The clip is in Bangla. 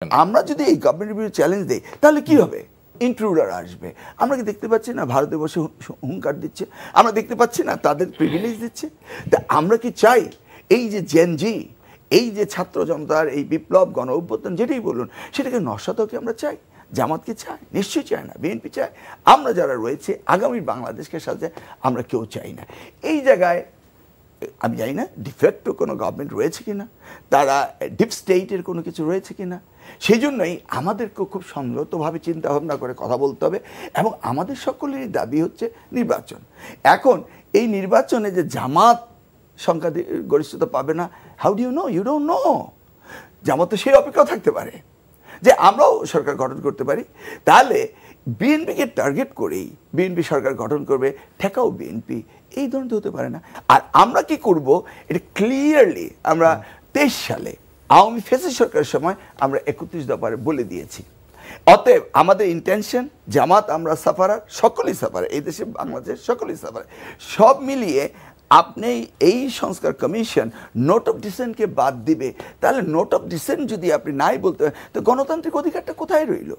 আমরা যদি এই গভর্নমেন্টের বিরুদ্ধে চ্যালেঞ্জ দেই তাহলে কি হবে? ইন্ট্রুডার আসবে। আমরা কি দেখতে পাচ্ছি না ভারতে বসে হুঙ্কার দিচ্ছে? আমরা দেখতে পাচ্ছি না তাদের প্রিভিলেজ দিচ্ছে? তা আমরা কি চাই এই যে জেনজি, এই যে ছাত্র জনতার এই বিপ্লব গণ অভ্যুত্থান যেটাই বলুন সেটাকে নস্যাৎ কি আমরা চাই? জামাত কি চায়? নিশ্চয়ই চায় না। বিএনপি চায়। আমরা যারা রয়েছে আগামী বাংলাদেশকে সাথে আমরা কেউ চাই না। এই জায়গায় আমি জানি না ডিফেক্টও কোনো গভর্নমেন্ট রয়েছে কিনা, তারা ডিপ স্টেটের কোনো কিছু রয়েছে কিনা। সেই জন্যই আমাদেরকে খুব সংযতভাবে চিন্তা ভাবনা করে কথা বলতে হবে এবং আমাদের সকলেরই দাবি হচ্ছে নির্বাচন। এখন এই নির্বাচনে যে জামাত সংখ্যা গরিষ্ঠতা পাবে না, how do you know? You don't know. Jamaat তো সেই অপেক্ষাও থাকতে পারে যে আমরাও সরকার গঠন করতে পারি। তাহলে বিএনপিকে টার্গেট করেই বিএনপি সরকার গঠন করবে, ঠেকাও বিএনপি, এই ধরনের হতে পারে না। আর আমরা কি করব এটা ক্লিয়ারলি আমরা 23 সালে আওয়ামী ফ্যাসিস্ট সরকারের সময় আমরা 31 দফারে বলে দিয়েছি। অতএব আমাদের ইন্টেনশন, জামাত আমরা সাফারার, সকলেই সাফারার, এই দেশে বাংলাদেশের সকলেই সাফারার। সব মিলিয়ে আপনি এই সংস্কার কমিশন নোট অফ ডিসেন্টকে বাদ দিবে, তাহলে নোট অফ ডিসেন্ট যদি আপনি নাই বলতে হয় তো গণতান্ত্রিক অধিকারটা কোথায় রইল?